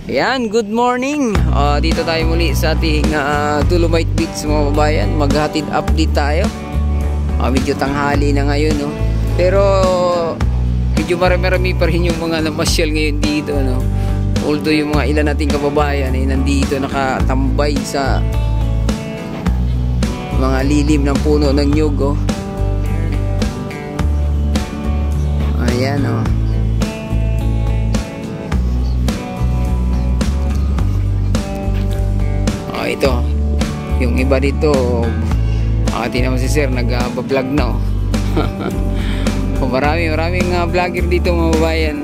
Ayan, good morning. Dito tayo muli sa ating Dolomite Beach mga kababayan. Maghatid update tayo. Medyo tanghali na ngayon, no? Pero medyo marami-rami pa rin yung mga namasyal ngayon dito, no? Although yung mga ilan nating kababayan ay nandito nakatambay sa mga lilim ng puno ng nyug, oh. Ayan, oh. Ito yung iba dito, naman si sir nag-vlog na, oh. maraming vlogger dito mga babayan.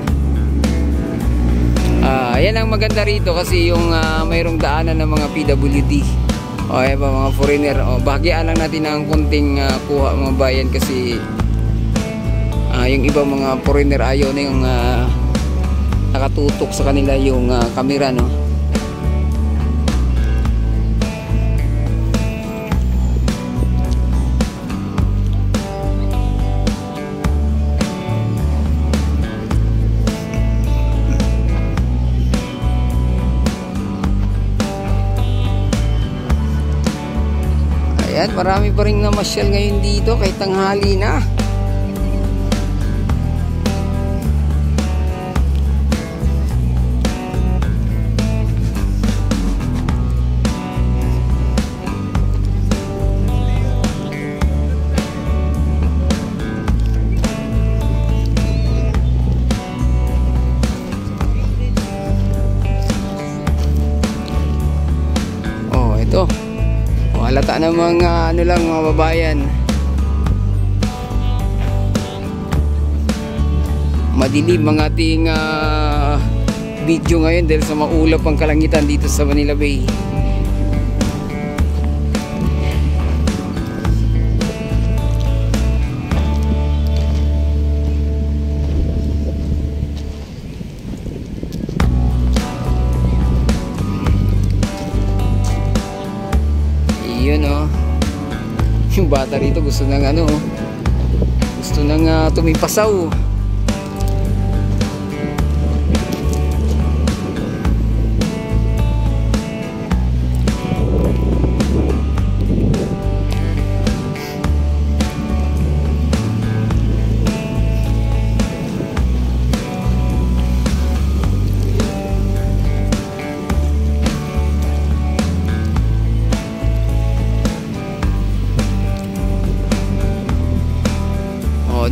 Yan ang maganda rito kasi yung mayroong daanan ng mga PWD o mga foreigner. Bahagyaan lang natin ang kunting kuha mga bayan kasi yung iba mga foreigner ayaw na yung nakatutok sa kanila yung camera, no? Ayan, marami pa rin namasyal ngayon dito kahit tanghali na. Ito. Halata ng mga lang mga babayan, madilim ang ating video ngayon dahil sa maulap ang kalangitan dito sa Manila Bay. Yun, oh. Yung bata rito gusto nang gusto nang tumipasaw.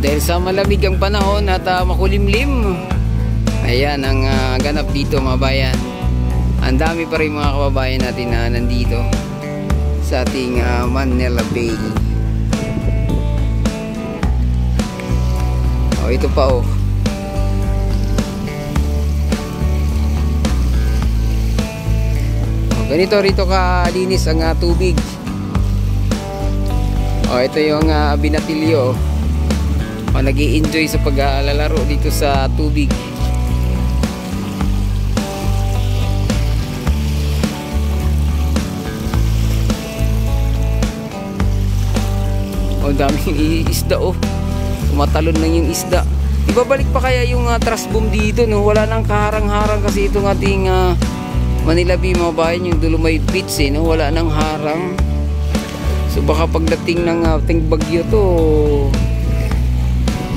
Dahil sa malamig ang panahon at makulimlim, ayan ang ganap dito mga bayan. Ang dami pa rin mga kababayan natin na nandito sa ating Manila Bay. Ito pa, oh. Ganito rito kalinis ang tubig. Ito yung binatilyo, nag-i-enjoy sa paglalaro dito sa tubig. Daming isda, oh. Tumatalon lang yung isda. Ibabalik pa kaya yung trash boom dito, no? Wala nang kaharang-harang kasi itong ating Manila Bay mga bayan, yung Dolomite Beach, no? Wala nang harang. So baka pagdating ng ating bagyo to,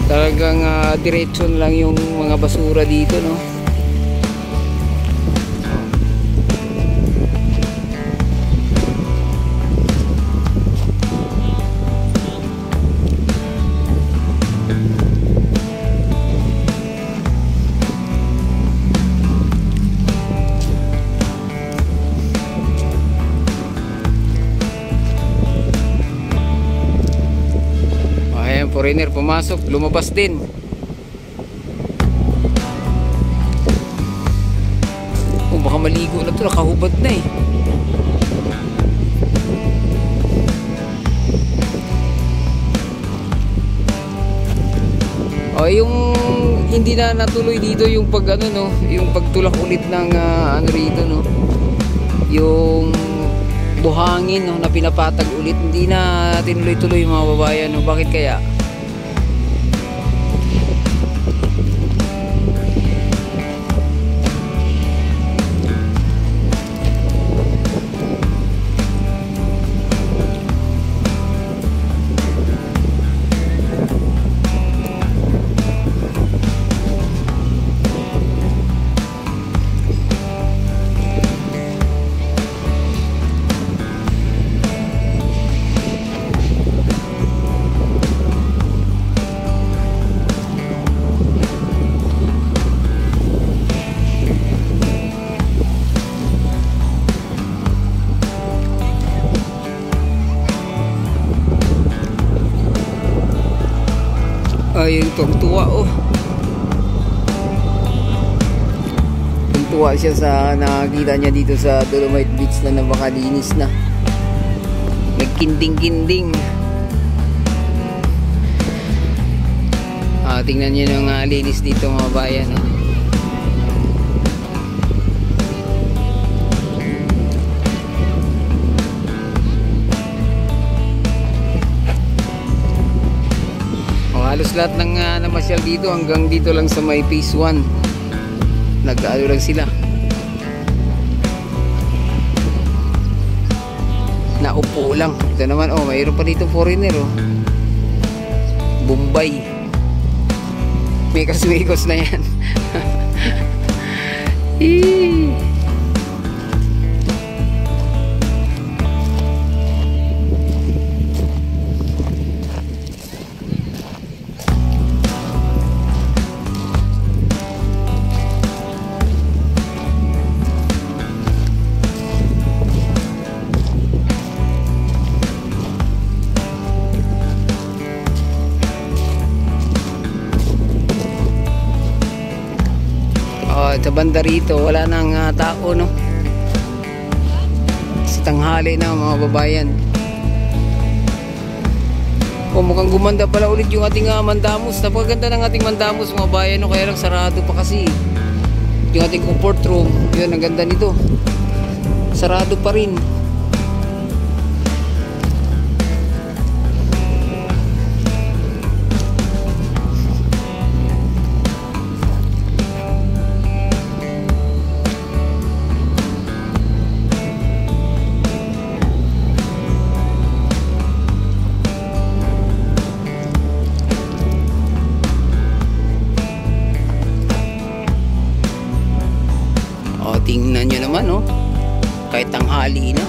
talagang diretso lang yung mga basura dito, no? Foreigner pumasok, lumabas din. Baka maligo na to, nakahubad na, eh. Yung hindi na natuloy dito yung yung pagtulak ulit ng rito, no? Yung buhangin, no, na pinapatag ulit, hindi na tinuloy-tuloy mga babayan, no? Bakit kaya? yung tuwa oh. Tuwa siya sa nakakita niya dito sa Dolomite Beach na napakalinis na. Nagkinding-kinding. Tingnan niyo yung linis dito mga bayan oh. Halos lahat ng namasyal dito hanggang dito lang sa may phase 1 nag-aalo lang sila, naupo lang. Ito naman oh, mayroon pa dito foreigner oh, Bombay, mekas na yan. Sa banda rito wala nang tao no, sa tanghali na mga babayan. Mukhang gumanda pala ulit yung ating mandamus. Napakaganda ng ating mandamus mga bayan no, kaya lang sarado pa kasi yung ating comfort room. Yun, ang ganda nito, sarado pa rin. Tingnan nyo naman oh, kahit tanghali na.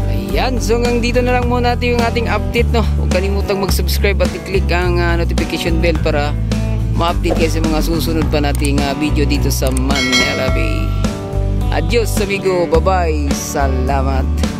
Ayan, so hanggang dito na lang muna natin yung ating update no. Huwag kalimutang mag-subscribe at i-click ang notification bell para ma-update kayo sa mga susunod pa nating video dito sa Manila Bay. Adios amigo, bye bye, salamat.